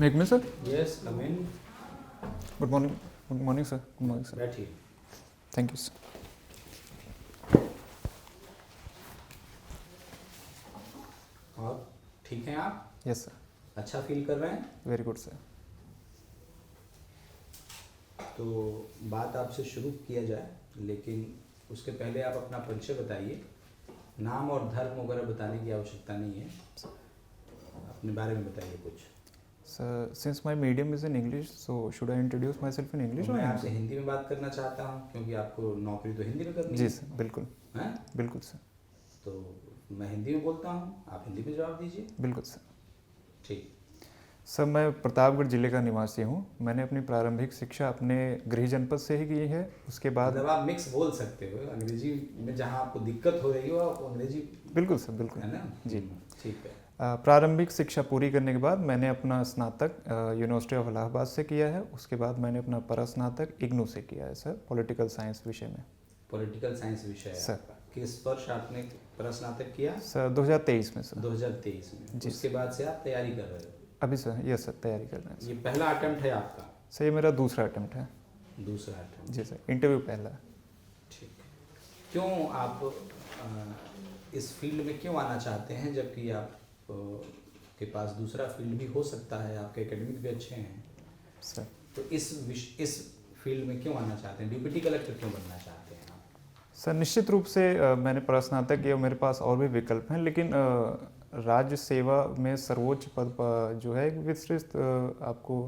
Make me sir. Yes come in. Good morning. Good morning sir. Good morning sir. बैठिए। Thank you sir. और ठीक हैं आप? Yes sir. अच्छा feel कर रहे हैं? Very good sir. तो बात आपसे शुरू किया जाए, लेकिन उसके पहले आप अपना परिचय बताइए। नाम और धर्म वगैरह बताने की आवश्यकता नहीं है, अपने बारे में बताइए कुछ। Sir since my medium is in English so should I introduce my self in English तो और मैं आपसे हिंदी में बात करना चाहता हूँ, क्योंकि आपको नौकरी तो हिंदी में करनी जी है। सर बिल्कुल। हैं? बिल्कुल सर। तो मैं हिंदी में बोलता हूँ, आप हिंदी में जवाब दीजिए। बिल्कुल सर। ठीक। सर मैं प्रतापगढ़ जिले का निवासी हूँ। मैंने अपनी प्रारंभिक शिक्षा अपने गृह जनपद से ही की है। उसके बाद मतलब आप मिक्स बोल सकते हो, अंग्रेजी में जहाँ आपको दिक्कत हो रही हो आप अंग्रेजी। बिल्कुल सर बिल्कुल। है ना? जी। ठीक है। प्रारंभिक शिक्षा पूरी करने के बाद मैंने अपना स्नातक यूनिवर्सिटी ऑफ इलाहाबाद से किया है। उसके बाद मैंने अपना परास्नातक इग्नू से किया है सर, पॉलिटिकल साइंस विषय में। पॉलिटिकल साइंस विषय है सर। आपका। किस वर्ष आपने परास्नातक किया? सर 2023 में सर। 2023 में। जी उसके बाद से आप तैयारी कर रहे हो? अभी सर यस सर तैयारी कर रहे हैं ये पहला अटेम्प्ट है आपका? सर। ये मेरा दूसरा अटेम्प्ट है। दूसरा अटेम्प्ट। जी सर, इंटरव्यू पहला। ठीक। क्यों आप इस फील्ड में क्यों आना चाहते हैं, जबकि आप के पास दूसरा फील्ड भी हो सकता है, आपके एकेडमिक भी अच्छे हैं सर? तो इस फील्ड में क्यों आना चाहते हैं? डिप्टी कलेक्टर क्यों बनना चाहते हैं आप? सर निश्चित रूप से मैंने परास्नातक किया, मेरे पास और भी विकल्प हैं, लेकिन राज्य सेवा में सर्वोच्च पद जो है एक विस्तृत आपको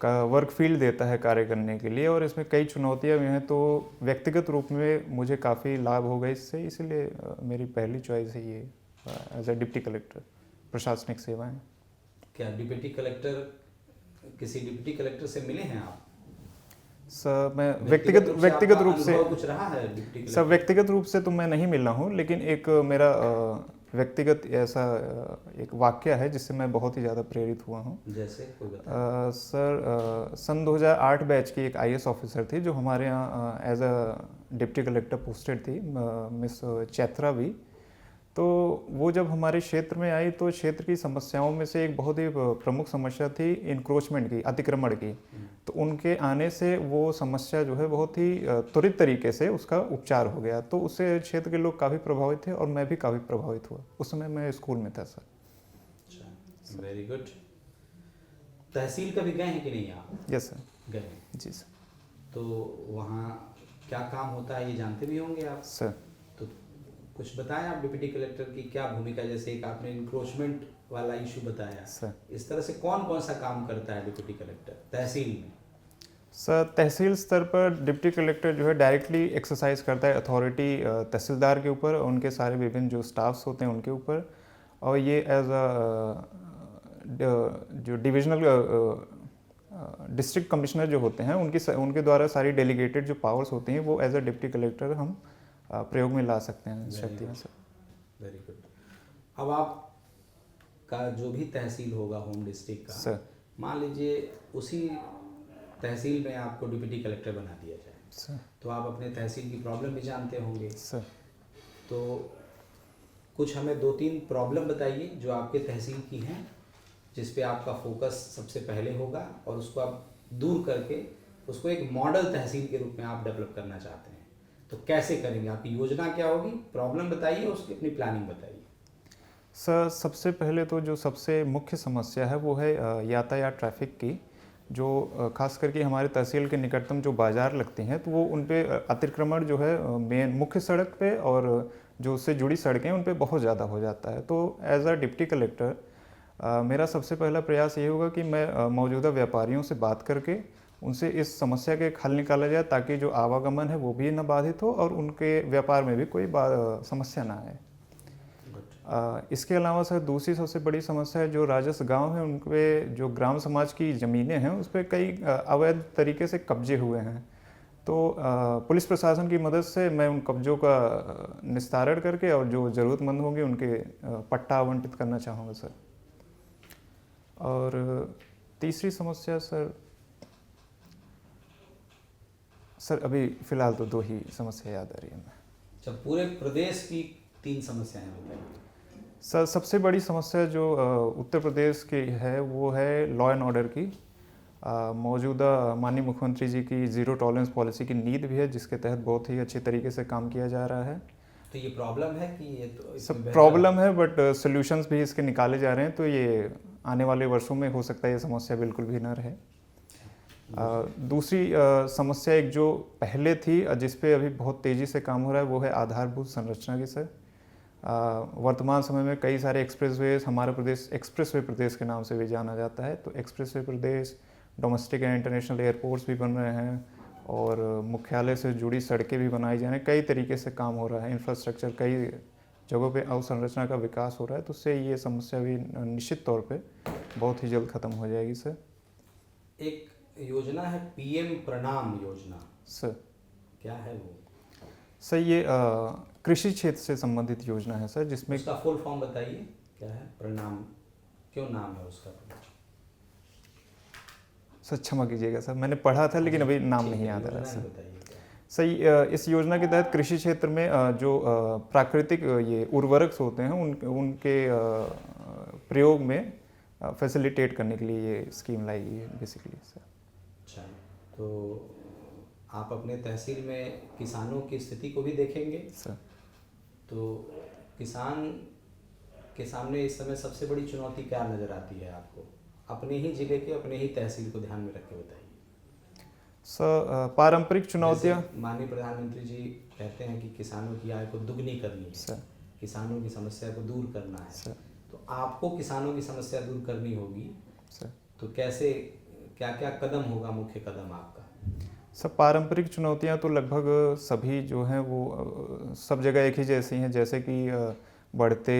का वर्क फील्ड देता है कार्य करने के लिए, और इसमें कई चुनौतियां भी हैं। तो व्यक्तिगत रूप में मुझे काफ़ी लाभ होगा इससे, इसीलिए मेरी पहली चॉइस है ये एज अ डिप्टी कलेक्टर प्रशासनिक सेवाएं। क्या डिप्टी कलेक्टर, किसी डिप्टी कलेक्टर से मिले हैं आप? सर मैं व्यक्तिगत रूप से कुछ रहा है डिप्टी कलेक्टर? सर व्यक्तिगत रूप से तो मैं नहीं मिला हूँ, लेकिन एक मेरा व्यक्तिगत ऐसा एक वाक्य है जिससे मैं बहुत ही ज़्यादा प्रेरित हुआ हूँ। जैसे कोई बताएं। सर सन 2008 बैच की एक आईएएस ऑफिसर थी जो हमारे यहाँ as a deputy collector posted थी, मिस चैत्रा भी। तो वो जब हमारे क्षेत्र में आई तो क्षेत्र की समस्याओं में से एक बहुत ही प्रमुख समस्या थी इंक्रोचमेंट की, अतिक्रमण की। तो उनके आने से वो समस्या जो है बहुत ही त्वरित तरीके से उसका उपचार हो गया। तो उससे क्षेत्र के लोग काफ़ी प्रभावित थे और मैं भी काफ़ी प्रभावित हुआ। उस समय मैं स्कूल में था सर। अच्छा, वेरी गुड। तहसील कभी गए हैं कि नहीं आप? Yes sir. गए? जी सर। तो वहाँ क्या काम होता है ये जानते भी होंगे आप? सर तो कुछ बताएं आप, डिप्टी कलेक्टर की क्या भूमिका, जैसे एक आपने इंक्रोचमेंट वाला इशू बताया सर। इस तरह से कौन कौन सा काम करता है डिप्टी कलेक्टर तहसील में? सर तहसील स्तर पर डिप्टी कलेक्टर जो है डायरेक्टली एक्सरसाइज करता है अथॉरिटी तहसीलदार के ऊपर, उनके सारे विभिन्न जो स्टाफ्स होते हैं उनके ऊपर। और ये एज अ जो डिविजनल डिस्ट्रिक्ट कमिश्नर जो होते हैं उनके द्वारा सारी डेलीगेटेड जो पावर्स होती हैं वो एज अ डिप्टी कलेक्टर हम प्रयोग में ला सकते हैं शक्तियाँ सर। Very good. अब आप का जो भी तहसील होगा होम डिस्ट्रिक्ट का सर, मान लीजिए उसी तहसील में आपको डिप्टी कलेक्टर बना दिया जाए सर, तो आप अपने तहसील की प्रॉब्लम भी जानते होंगे। सर। तो कुछ हमें 2-3 प्रॉब्लम बताइए जो आपके तहसील की हैं, जिस पे आपका फोकस सबसे पहले होगा और उसको आप दूर करके उसको एक मॉडल तहसील के रूप में आप डेवलप करना चाहते हैं। तो कैसे करेंगे? आपकी योजना क्या होगी? प्रॉब्लम बताइए, उसकी अपनी प्लानिंग बताइए। सर सबसे पहले तो जो सबसे मुख्य समस्या है वो है यातायात ट्रैफिक की, जो खास करके हमारे तहसील के निकटतम जो बाज़ार लगते हैं तो वो उन पे अतिक्रमण जो है मेन मुख्य सड़क पे और जो उससे जुड़ी सड़कें उन पे बहुत ज़्यादा हो जाता है। तो एज अ डिप्टी कलेक्टर मेरा सबसे पहला प्रयास ये होगा कि मैं मौजूदा व्यापारियों से बात करके उनसे इस समस्या के हल निकाला जाए, ताकि जो आवागमन है वो भी न बाधित हो और उनके व्यापार में भी कोई समस्या ना आए। इसके अलावा सर दूसरी सबसे बड़ी समस्या है जो राजस्व गांव है उन पे जो ग्राम समाज की ज़मीनें हैं उस पर कई अवैध तरीके से कब्जे हुए हैं। तो पुलिस प्रशासन की मदद से मैं उन कब्जों का निस्तारण करके और जो ज़रूरतमंद होंगे उनके पट्टा आवंटित करना चाहूँगा सर। और तीसरी समस्या सर अभी फ़िलहाल तो 2 ही समस्या याद आ रही है मैं। अच्छा, पूरे प्रदेश की 3 समस्याएं बताइए। सर सबसे बड़ी समस्या जो उत्तर प्रदेश की है वो है लॉ एंड ऑर्डर की। मौजूदा माननीय मुख्यमंत्री जी की ज़ीरो टॉलरेंस पॉलिसी की नीड भी है, जिसके तहत बहुत ही अच्छे तरीके से काम किया जा रहा है। तो ये प्रॉब्लम है कि ये तो इसमें सब बेहतर प्रॉब्लम है, बट सॉल्यूशंस भी इसके निकाले जा रहे हैं, तो ये आने वाले वर्षों में हो सकता है ये समस्या बिल्कुल भी ना रहे। दूसरी समस्या एक जो पहले थी, जिस पे अभी बहुत तेज़ी से काम हो रहा है, वो है आधारभूत संरचना की। सर वर्तमान समय में कई सारे एक्सप्रेसवेज, हमारा प्रदेश एक्सप्रेसवे प्रदेश के नाम से भी जाना जाता है, तो expressway Pradesh, domestic and international airports भी बन रहे हैं और मुख्यालय से जुड़ी सड़कें भी बनाई जा रही हैं। कई तरीके से काम हो रहा है, इंफ्रास्ट्रक्चर कई जगहों पे अवसंरचना का विकास हो रहा है, तो उससे ये समस्या भी निश्चित तौर पे बहुत ही जल्द ख़त्म हो जाएगी। सर एक योजना है पीएम प्रणाम योजना, सर क्या है वो? सर ये कृषि क्षेत्र से संबंधित योजना है सर, जिसमें उसका फुल फॉर्म बताइए, क्या है प्रणाम, क्यों नाम है उसका? सर क्षमा कीजिएगा सर, मैंने पढ़ा था लेकिन अभी नाम ठीक नहीं है, याद आ रहा योजना ही सर। बताइए क्या है। सही, इस योजना के तहत कृषि क्षेत्र में जो प्राकृतिक ये उर्वरक होते हैं उनके प्रयोग में फैसिलिटेट करने के लिए ये स्कीम लाई गई है बेसिकली सर। अच्छा, तो आप अपने तहसील में किसानों की स्थिति को भी देखेंगे। सर तो किसान के सामने इस समय सबसे बड़ी चुनौती क्या नज़र आती है आपको? अपने ही जिले के, अपने ही तहसील को ध्यान में रख के बताइए। सर पारंपरिक चुनौतियाँ, जैसे माननीय प्रधानमंत्री जी कहते हैं कि किसानों की आय को दुगनी करनी है, सर किसानों की समस्या को दूर करना है। सर तो आपको किसानों की समस्या दूर करनी होगी, सर तो कैसे, क्या क्या कदम होगा, मुख्य कदम आपका? सब पारंपरिक चुनौतियां तो लगभग सभी जो हैं वो सब जगह एक ही जैसी हैं, जैसे कि बढ़ते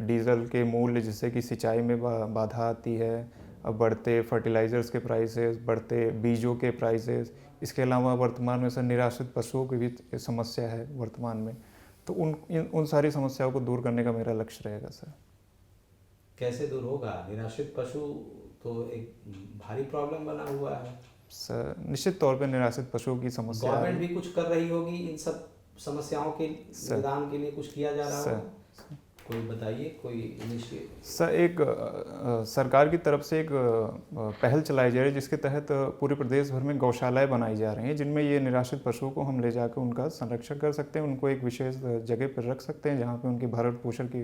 डीजल के मूल्य, जिससे कि सिंचाई में बाधा आती है, अब बढ़ते फर्टिलाइजर्स के प्राइसेस, बढ़ते बीजों के प्राइसेस, इसके अलावा वर्तमान में सर निराश्रित पशुओं की भी समस्या है वर्तमान में, तो उन सारी समस्याओं को दूर करने का मेरा लक्ष्य रहेगा सर। कैसे दूर होगा? निराश्रित पशु तो एक भारी प्रॉब्लम बना हुआ है सर। निश्चित तौर पे निराश्रित पशुओं की समस्या, गवर्नमेंट भी कुछ कर रही होगी इन सब समस्याओं के निदान के लिए, कुछ किया जा रहा होगा? कोई बताइए, कोई इनिशिएटिव? सर एक सरकार की तरफ से एक पहल चलाई जा रही है, जिसके तहत पूरे प्रदेश भर में गौशालाएं बनाई जा रही हैं, जिनमें ये निराश्रित पशुओं को हम ले जाकर उनका संरक्षण कर सकते हैं, उनको एक विशेष जगह पर रख सकते हैं जहाँ पे उनकी भरण पोषण की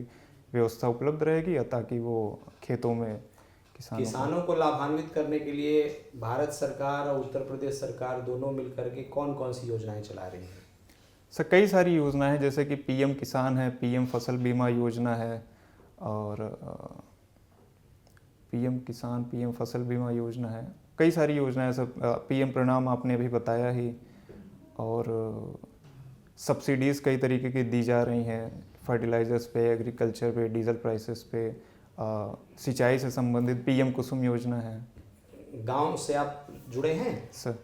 व्यवस्था उपलब्ध रहेगी, ताकि वो खेतों में किसानों को लाभान्वित करने के लिए भारत सरकार और उत्तर प्रदेश सरकार दोनों मिलकर के कौन कौन सी योजनाएं चला रही हैं? सर कई सारी योजनाएं हैं, जैसे कि पीएम किसान है, पीएम फसल बीमा योजना है, और पीएम किसान, पीएम फसल बीमा योजना है, कई सारी योजनाएं सब, पीएम प्रणाम आपने अभी बताया ही, और सब्सिडीज़ कई तरीके की दी जा रही हैं, फर्टिलाइजर्स पे, एग्रीकल्चर पे, डीजल प्राइसेस पे, सिंचाई से संबंधित पीएम कुसुम योजना है। गांव से आप जुड़े हैं सर?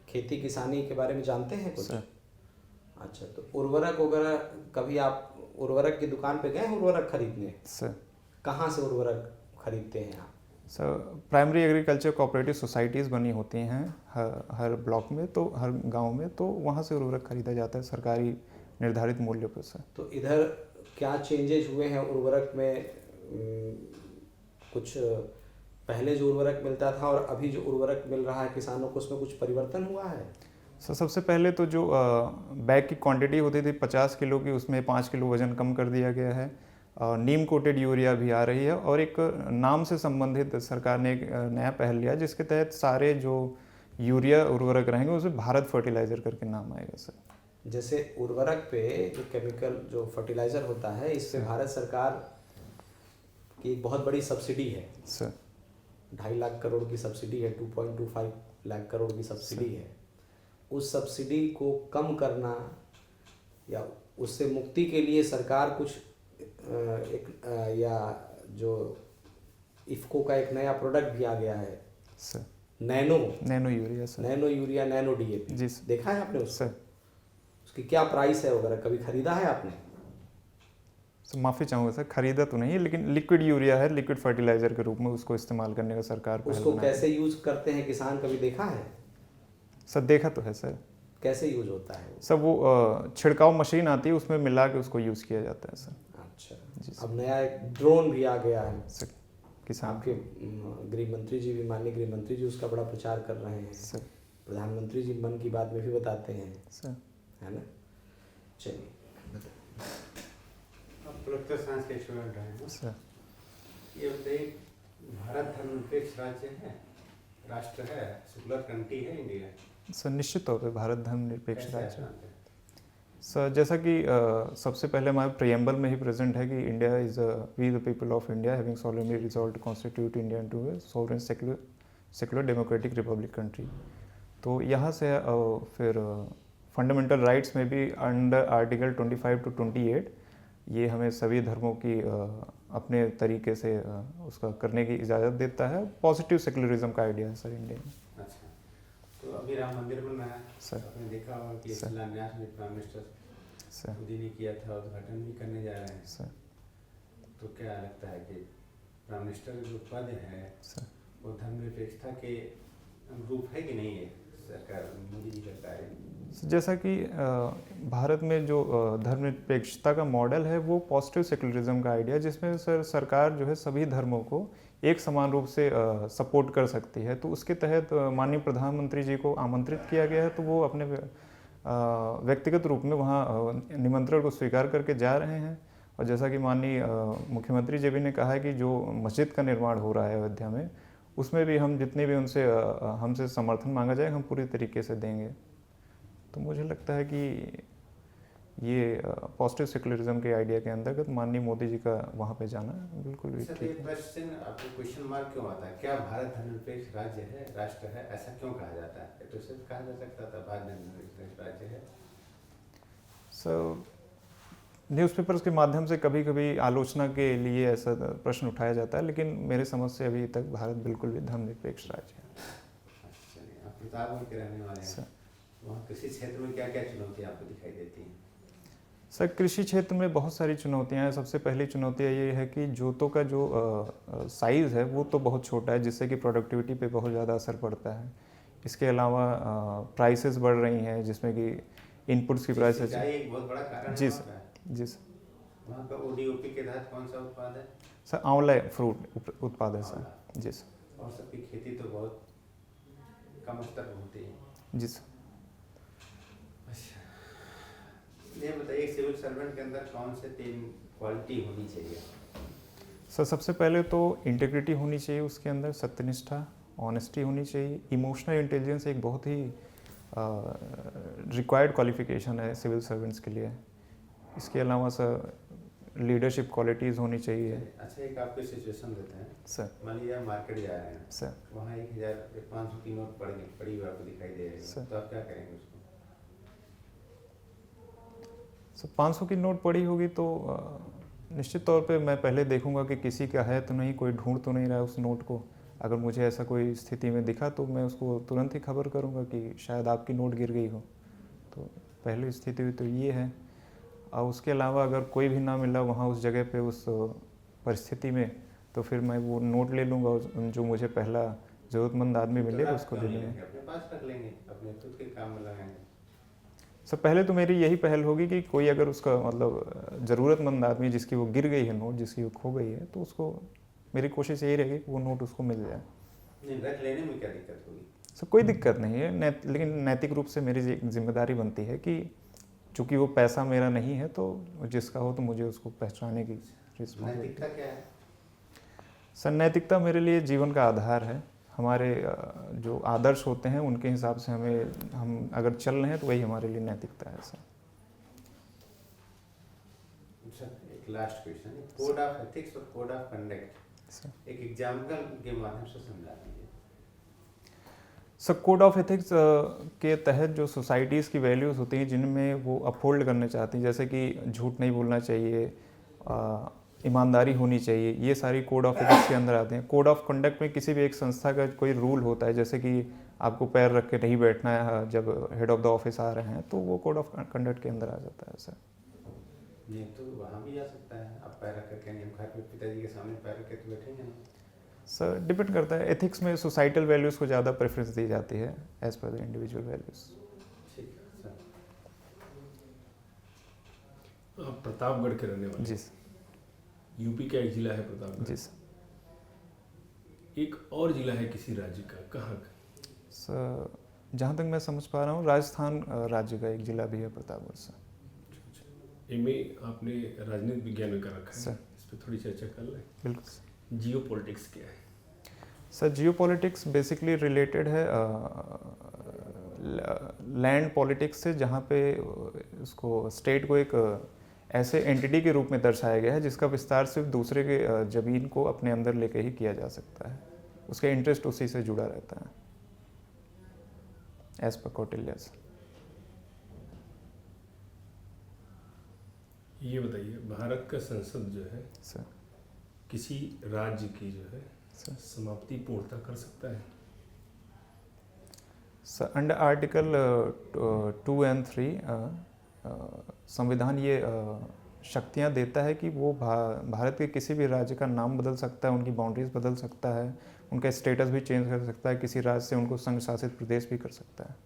खेती किसानी के बारे में जानते हैं कुछ? सर अच्छा, तो उर्वरक वगैरह कभी आप उर्वरक की दुकान पे गए हैं उर्वरक खरीदने? सर कहाँ से उर्वरक खरीदते हैं आप? Sir primary agriculture cooperative societies बनी होती हैं हर ब्लॉक में, तो हर गांव में, तो वहाँ से उर्वरक खरीदा जाता है सरकारी निर्धारित मूल्य पर। सर तो इधर क्या चेंजेस हुए हैं उर्वरक में? कुछ पहले जो उर्वरक मिलता था और अभी जो उर्वरक मिल रहा है किसानों को, उसमें कुछ परिवर्तन हुआ है? सर सबसे पहले तो जो बैग की क्वांटिटी होती थी 50 किलो की, उसमें 5 किलो वजन कम कर दिया गया है। नीम कोटेड यूरिया भी आ रही है, और एक नाम से संबंधित सरकार ने एक नया पहल लिया, जिसके तहत सारे जो यूरिया उर्वरक रहेंगे उसमें भारत फर्टिलाइजर करके नाम आएगा। सर जैसे उर्वरक पे जो केमिकल जो फर्टिलाइजर होता है, इस पे भारत सरकार की एक बहुत बड़ी सब्सिडी है सर। 2.5 लाख करोड़ की सब्सिडी है, 2.25 लाख करोड़ की सब्सिडी है। उस सब्सिडी को कम करना या उससे मुक्ति के लिए सरकार कुछ या जो इफ़को का एक नया प्रोडक्ट भी आ गया है sir, nano urea. Sir nano urea, nano DAP जी सर। देखा है आपने उसको? सर उसकी क्या प्राइस है वगैरह, कभी खरीदा है आपने? सर माफ़ी चाहूँगा सर, खरीदा तो नहीं है, लेकिन लिक्विड यूरिया है, लिक्विड फर्टिलाइजर के रूप में उसको इस्तेमाल करने का सरकार पहल उसको बना रही है। कैसे यूज करते हैं किसान, कभी देखा है? सर देखा तो है सर। कैसे यूज होता है वो? सब वो छिड़काव मशीन आती है, उसमें मिला के उसको यूज़ किया जाता है सर। अच्छा, जी अब नया एक ड्रोन भी आ गया है। सर। किसान आपके गृह मंत्री जी भी, माननीय गृह मंत्री जी उसका बड़ा प्रचार कर रहे हैं। सर। प्रधानमंत्री जी मन की बात में भी बताते हैं, सर। है ना। चलिए, आप पॉलिटिकल साइंस के स्टूडेंट हैं। सर। ये बताइए, भारत धर्मनिरपेक्ष राज्य है, राष्ट्र है, सेकुलर कंट्री है इंडिया? सर निश्चित तौर पे भारत धर्मनिरपेक्ष कैसे आप राज्य है। जानते हैं? सर जैसा कि सबसे पहले हमारे प्रियम्बल में ही प्रेजेंट है कि India is we the people of India having solemnly resolve to constitute India into a sovereign secular democratic republic country. तो यहाँ से फिर फंडामेंटल राइट्स में भी अंडर आर्टिकल 25 to 28 ये हमें सभी धर्मों की अपने तरीके से उसका करने की इजाज़त देता है। पॉजिटिव सेकुलरिज्म का आइडिया है सर इंडिया में। अच्छा, तो अभी राम मंदिर बन रहा है सर। आपने देखा होगा कि सर। शिलान्यास में प्राइम मिनिस्टर सर। मोदी ने किया था, उद्घाटन भी करने जा रहे हैं। सर। तो क्या लगता है कि प्राइम मिनिस्टर जो पद है सर। वो धर्मनिरपेक्षता के अनुरूप है कि नहीं है? सरकार मोदी जी का कार्य जैसा कि भारत में जो धर्मनिरपेक्षता का मॉडल है वो पॉजिटिव सेकुलरिज्म का आइडिया है, जिसमें सरकार जो है सभी धर्मों को एक समान रूप से सपोर्ट कर सकती है। तो उसके तहत माननीय प्रधानमंत्री जी को आमंत्रित किया गया है, तो वो अपने व्यक्तिगत रूप में वहाँ निमंत्रण को स्वीकार करके जा रहे हैं। और जैसा कि माननीय मुख्यमंत्री जी भी ने कहा है कि जो मस्जिद का निर्माण हो रहा है अयोध्या में, उसमें भी हम जितने भी उनसे हमसे समर्थन मांगा जाए हम पूरी तरीके से देंगे। तो मुझे लगता है कि ये पॉजिटिव सेकुलरिज्म के आइडिया के अंतर्गत माननीय मोदी जी का वहाँ पे जाना बिल्कुल भी सर, ठीक ये है। प्रश्न आपको क्वेश्चन मार्क क्यों आता है? क्या भारत धर्मनिरपेक्ष राज्य है, राष्ट्र है, ऐसा क्यों कहा जाता है? तो सिर्फ कहा जा सकता था भारत धर्मनिरपेक्ष राज्य है। सर न्यूज़पेपर्स के माध्यम से कभी कभी आलोचना के लिए ऐसा प्रश्न उठाया जाता है, लेकिन मेरे समझ से अभी तक भारत बिल्कुल भी धर्मनिरपेक्ष राज्य है। चलिए, आप प्रतापगढ़ के रहने वाले हैं, सर। वहाँ कृषि क्षेत्र में क्या क्या चुनौतियाँ आपको दिखाई देती हैं? सर कृषि क्षेत्र में बहुत सारी चुनौतियां हैं। सबसे पहली चुनौती ये है कि जोतों का जो साइज़ है वो तो बहुत छोटा है, जिससे कि प्रोडक्टिविटी पे बहुत ज़्यादा असर पड़ता है। इसके अलावा प्राइसेस बढ़ रही हैं, जिसमें कि इनपुट्स की प्राइसेस। सिंचाई एक बहुत बड़ा कारण जी है सर। वहाँ जी सर। का। वहाँ का ODOP के तहत कौन सा उत्पाद है? सर आंवला फ्रूट उत्पाद है सर। आंवला। जी सर। और सबकी खेती तो बहुत कम स्तर पर होती है। जी सर। अच्छा, ये बताइए, सिविल सर्वेंट के अंदर कौन से 3 क्वालिटी होनी चाहिए? सर सबसे पहले तो इंटीग्रिटी होनी चाहिए, उसके अंदर सत्यनिष्ठा, ऑनेस्टी होनी चाहिए। इमोशनल इंटेलिजेंस एक बहुत ही रिक्वायर्ड क्वालिफिकेशन है सिविल सर्वेंट्स के लिए। इसके अलावा सर लीडरशिप क्वालिटीज़ होनी चाहिए। अच्छा, एक आपको सिचुएशन देते हैं। सर। मान लीजिए आप मार्केट जा रहे हैं, सर। वहाँ 1000 या 500 की नोट पड़ी हुई आपको दिखाई दे रही सर। है, तो आप क्या करेंगे उसको? सर 500 की नोट पड़ी होगी तो निश्चित तौर पे मैं पहले देखूंगा कि किसी का है तो नहीं, कोई ढूंढ तो नहीं रहा है उस नोट को। अगर मुझे ऐसा कोई स्थिति में दिखा तो मैं उसको तुरंत ही खबर करूंगा कि शायद आपकी नोट गिर गई हो। तो पहली स्थिति तो ये है। और उसके अलावा अगर कोई भी ना मिला वहाँ उस जगह पे उस परिस्थिति में, तो फिर मैं वो नोट ले लूँगा और जो मुझे पहला ज़रूरतमंद आदमी मिले तो उसको आप दे क्यों नहीं देंगे। लेंगे? अपने पास रख लेंगे, अपने खुद के काम में लगाएंगे। सर पहले तो मेरी यही पहल होगी कि कोई अगर उसका मतलब ज़रूरतमंद आदमी जिसकी वो गिर गई है नोट, जिसकी वो खो गई है, तो उसको मेरी कोशिश यही रहेगी कि वो नोट उसको मिल जाए। नहीं, रख लेने में क्या दिक्कत होगी? सर कोई दिक्कत नहीं है, लेकिन नैतिक रूप से मेरी जिम्मेदारी बनती है कि चूँकि वो पैसा मेरा नहीं है तो जिसका हो तो मुझे उसको पहचाने की रिस्पॉन्सिबिलिटी। नैतिकता क्या है? सर नैतिकता मेरे लिए जीवन का आधार है। हमारे जो आदर्श होते हैं उनके हिसाब से हम अगर चल रहे हैं तो वही हमारे लिए नैतिकता है सर। सर एक लास्ट क्वेश्चन है, कोड ऑफ एथिक्स और कोड ऑफ कंडक्ट एक एग्जाम्पल के माध्यम से समझा दीजिए। सर कोड ऑफ एथिक्स के तहत जो सोसाइटीज़ की वैल्यूज़ होती हैं जिनमें वो अपहोल्ड करने चाहती हैं, जैसे कि झूठ नहीं बोलना चाहिए, ईमानदारी होनी चाहिए, ये सारी कोड ऑफ एथिक्स के अंदर आते हैं। कोड ऑफ कंडक्ट में किसी भी एक संस्था का कोई रूल होता है, जैसे कि आपको पैर रख के नहीं बैठना है जब हेड ऑफ द ऑफिस आ रहे हैं, तो वो कोड ऑफ कंडक्ट के अंदर आ जाता है सर। नहीं तो वहाँ भी जा सकता है, आप पैर रख करके नहीं, घर में पिताजी के सामने पैर रख के तो बैठेंगे ना। सर डिपेंड करता है, एथिक्स में सोसाइटल वैल्यूज़ को ज़्यादा प्रेफरेंस दी जाती है as per the individual values. ठीक है सर। आप प्रतापगढ़ के रहने वाले। जी सर। यूपी का एक जिला है प्रतापगढ़। जी सर। एक और जिला है किसी राज्य का, कहाँ का? सर जहाँ तक मैं समझ पा रहा हूँ राजस्थान राज्य का एक जिला भी है प्रतापगढ़ से। एमए आपने राजनीति विज्ञान में कर रखा है, सर। इस पर थोड़ी चर्चा कर लें। बिल्कुल सर। जियो पॉलिटिक्स क्या है? सर जियो पॉलिटिक्स बेसिकली रिलेटेड है लैंड पॉलिटिक्स से, जहाँ पे उसको स्टेट को एक ऐसे एंटिटी के रूप में दर्शाया गया है जिसका विस्तार सिर्फ दूसरे के ज़मीन को अपने अंदर लेके ही किया जा सकता है, उसका इंटरेस्ट उसी से जुड़ा रहता है, एज पर कौटिल्य। ये बताइए, भारत का संसद जो है सर। किसी राज्य की जो है सर। समाप्ति पूर्णता कर सकता है? सर अंडर आर्टिकल 2 and 3 संविधान ये शक्तियाँ देता है कि वो भारत के किसी भी राज्य का नाम बदल सकता है, उनकी बाउंड्रीज बदल सकता है, उनका स्टेटस भी चेंज कर सकता है, किसी राज्य से उनको संघ शासित प्रदेश भी कर सकता है।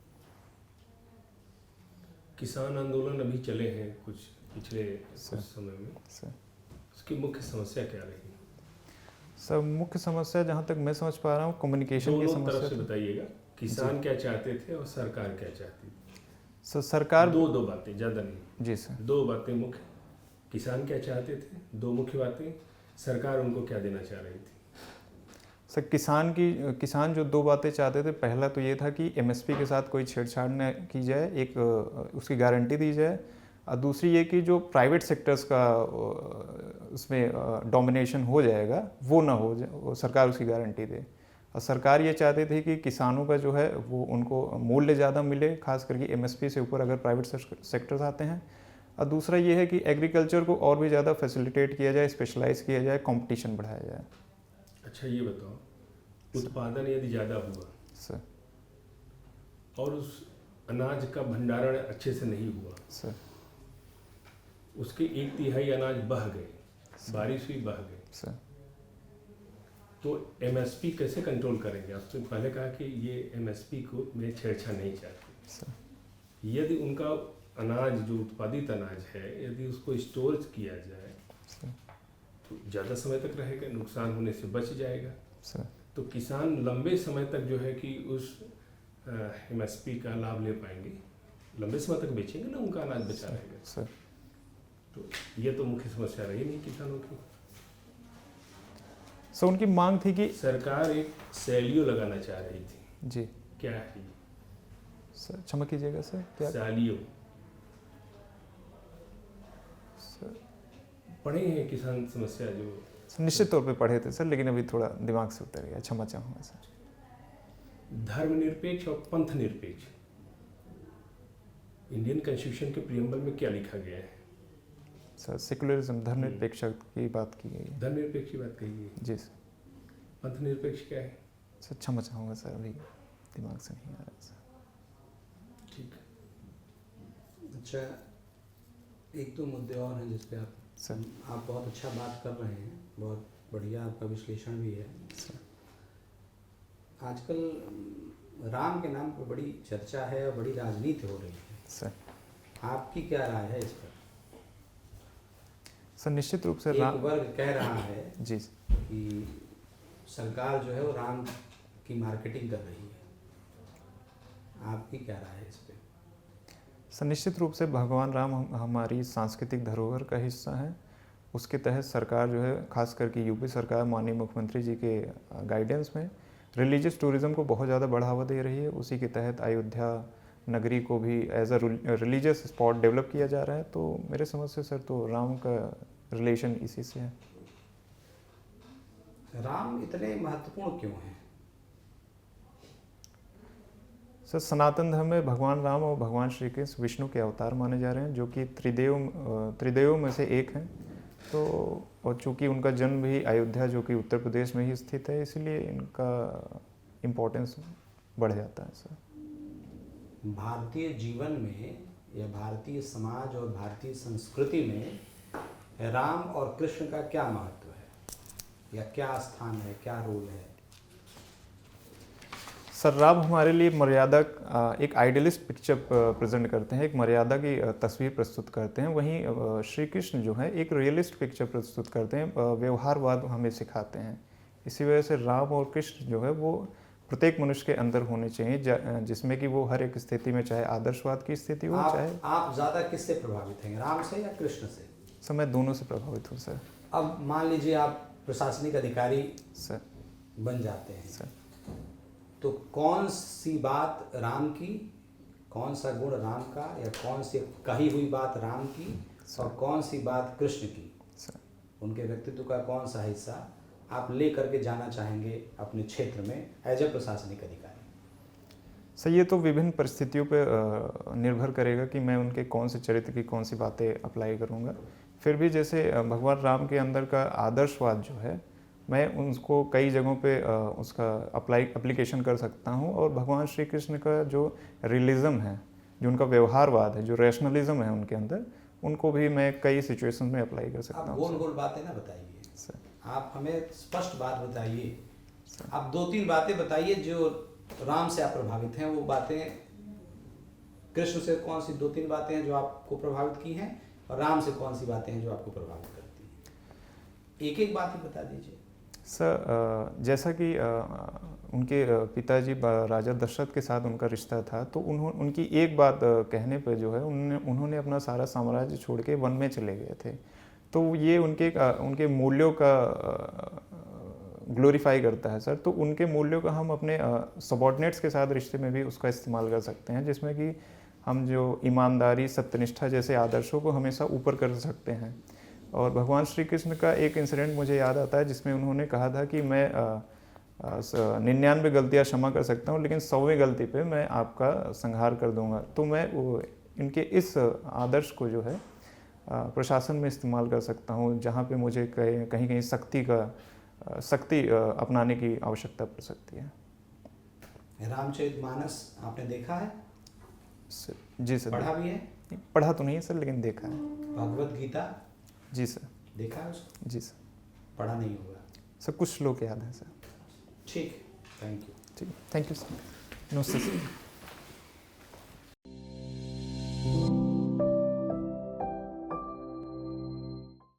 किसान आंदोलन अभी चले हैं कुछ पिछले कुछ समय में, सर उसकी मुख्य समस्या क्या रही? सर मुख्य समस्या जहाँ तक मैं समझ पा रहा हूँ कम्युनिकेशन की दोनों तरफ से समस्या। बताइएगा, किसान क्या चाहते थे और सरकार क्या चाहती थी? सर सरकार दो बातें, ज़्यादा नहीं। जी सर। दो बातें मुख्य, किसान क्या चाहते थे, दो मुख्य बातें, सरकार उनको क्या देना चाह रही थी? सर किसान जो दो बातें चाहते थे, पहला तो ये था कि एमएसपी के साथ कोई छेड़छाड़ न की जाए, एक उसकी गारंटी दी जाए, और दूसरी ये कि जो प्राइवेट सेक्टर्स का उसमें डोमिनेशन हो जाएगा वो ना हो जाए, वो सरकार उसकी गारंटी दे। और सरकार ये चाहती थी कि किसानों का जो है वो उनको मूल्य ज़्यादा मिले, खास करके एमएसपी से ऊपर अगर प्राइवेट सेक्टर्स आते हैं। और दूसरा ये है कि एग्रीकल्चर को और भी ज़्यादा फैसिलिटेट किया जाए, स्पेशलाइज किया जाए, कंपटीशन बढ़ाया जाए। अच्छा ये बताओ, उत्पादन यदि ज़्यादा हुआ सर और उस अनाज का भंडारण अच्छे से नहीं हुआ, सर उसके 1/3 अनाज बह गए, बारिश हुई बह गए, सर तो एमएसपी कैसे कंट्रोल करेंगे? आपने पहले कहा कि ये एमएसपी को में छेड़छाड़ नहीं चाहते। सर यदि उनका अनाज जो उत्पादित अनाज है यदि उसको स्टोर किया जाए सर तो ज़्यादा समय तक रहेगा, नुकसान होने से बच जाएगा। सर तो किसान लंबे समय तक जो है कि उस एमएसपी का लाभ ले पाएंगे, लंबे समय तक बेचेंगे ना, उनका अनाज बचा रहेगा। सर तो ये तो मुख्य समस्या रही नहीं किसानों की। सर उनकी मांग थी कि सरकार एक सैलियो लगाना चाह रही थी, जी क्या है ये? सर क्षमा कीजिएगा सर, क्या सैलियो सर? पढ़े हैं किसान समस्या जो? सर निश्चित तौर पे पढ़े थे सर, लेकिन अभी थोड़ा दिमाग से उतर गया, क्षमा चाहूँगा सर। धर्मनिरपेक्ष और पंथ निरपेक्ष, इंडियन कॉन्स्टिट्यूशन के प्रियम्बल में क्या लिखा गया है? सर सेकुलरिज्म, धर्मनिरपेक्ष की बात की गई है। धर्मनिरपेक्ष की बात कही गई, जी सर। पंथ निरपेक्ष क्या है? सर क्षमा चाहूँगा सर, अभी दिमाग से नहीं आ रहा सर। ठीक। अच्छा, एक दो मुद्दे और हैं जिस पे सर आप बहुत अच्छा बात कर रहे हैं, बहुत बढ़िया आपका विश्लेषण भी है। सर आजकल राम के नाम पर बड़ी चर्चा है और बड़ी राजनीति हो रही है, सर आपकी क्या राय है इस पर? सर निश्चित रूप से एक वर्ग कह रहा है जी कि सरकार जो है वो राम की मार्केटिंग कर रही है, आपकी क्या राय है इस पे? सर निश्चित रूप से भगवान राम हमारी सांस्कृतिक धरोहर का हिस्सा है। उसके तहत सरकार जो है, खास करके यूपी सरकार माननीय मुख्यमंत्री जी के गाइडेंस में रिलीजियस टूरिज़्म को बहुत ज़्यादा बढ़ावा दे रही है। उसी के तहत अयोध्या नगरी को भी as a religious spot develop किया जा रहा है। तो मेरे समझ से सर तो राम का रिलेशन इसी से है। राम इतने महत्वपूर्ण क्यों हैं? सर सनातन धर्म में भगवान राम और भगवान श्री कृष्ण विष्णु के अवतार माने जा रहे हैं, जो कि त्रिदेव में से एक हैं। तो और चूँकि उनका जन्म भी अयोध्या जो कि उत्तर प्रदेश में ही स्थित है, इसलिए इनका इम्पोर्टेंस बढ़ जाता है सर। भारतीय जीवन में या भारतीय समाज और भारतीय संस्कृति में राम और कृष्ण का क्या महत्व है या क्या स्थान है, क्या रोल है? सर राम हमारे लिए मर्यादा एक आइडियलिस्ट पिक्चर प्रेजेंट करते हैं, एक मर्यादा की तस्वीर प्रस्तुत करते हैं। वहीं श्री कृष्ण जो है एक रियलिस्ट पिक्चर प्रस्तुत करते हैं, व्यवहारवाद हमें सिखाते हैं। इसी वजह से राम और कृष्ण जो है वो प्रत्येक मनुष्य के अंदर होने चाहिए, जिसमें कि वो हर एक स्थिति में, चाहे आदर्शवाद की स्थिति हो, चाहे आप ज़्यादा किससे प्रभावित हैं, राम से या कृष्ण से? सर मैं दोनों से प्रभावित हूँ सर। अब मान लीजिए आप प्रशासनिक अधिकारी सर बन जाते हैं, सर तो कौन सी बात राम की, कौन सा गुण राम का, या कौन सी कही हुई बात राम की और कौन सी बात कृष्ण की, सर उनके व्यक्तित्व का कौन सा हिस्सा आप ले करके जाना चाहेंगे अपने क्षेत्र में एज ए प्रशासनिक अधिकारी? सर ये तो विभिन्न परिस्थितियों पर निर्भर करेगा कि मैं उनके कौन से चरित्र की कौन सी बातें अप्लाई करूँगा। फिर भी जैसे भगवान राम के अंदर का आदर्शवाद जो है, मैं उनको कई जगहों पे उसका एप्लीकेशन कर सकता हूँ। और भगवान श्री कृष्ण का जो रियलिज्म है, जो उनका व्यवहारवाद है, जो रैशनलिज्म है उनके अंदर, उनको भी मैं कई सिचुएशन में अप्लाई कर सकता आप हूँ। गोल गोल बातें ना बताइए सर आप हमें स्पष्ट बात बताइए। आप 2-3 बातें बताइए जो राम से आप प्रभावित हैं, वो बातें कृष्ण से कौन सी 2-3 बातें हैं जो आपको प्रभावित की हैं, और राम से कौन सी बातें हैं जो आपको प्रभावित करती हैं? एक एक बात ही बता दीजिए। सर जैसा कि उनके पिताजी राजा दशरथ के साथ उनका रिश्ता था, तो उनकी एक बात कहने पर जो है उन्होंने अपना सारा साम्राज्य छोड़ के वन में चले गए थे। तो ये उनके मूल्यों का ग्लोरीफाई करता है सर। तो उनके मूल्यों का हम अपने सबॉर्डिनेट्स के साथ रिश्ते में भी उसका इस्तेमाल कर सकते हैं, जिसमें कि हम जो ईमानदारी, सत्यनिष्ठा जैसे आदर्शों को हमेशा ऊपर कर सकते हैं। और भगवान श्री कृष्ण का एक इंसिडेंट मुझे याद आता है, जिसमें उन्होंने कहा था कि मैं 99 गलतियां क्षमा कर सकता हूं, लेकिन 100वीं गलती पे मैं आपका संहार कर दूंगा। तो मैं इनके इस आदर्श को जो है प्रशासन में इस्तेमाल कर सकता हूं, जहां पे मुझे कहीं कहीं सख्ती अपनाने की आवश्यकता पड़ सकती है। रामचरितमानस आपने देखा है? जी सर। पढ़ा भी है? पढ़ा तो नहीं है सर, लेकिन देखा है। भगवत गीता जी सर। देखा है उसको? जी सर। पढ़ा नहीं होगा सर, कुछ श्लोक याद है सर। ठीक, थैंक यू। ठीक, थैंक यू सर। नमस्ते सर।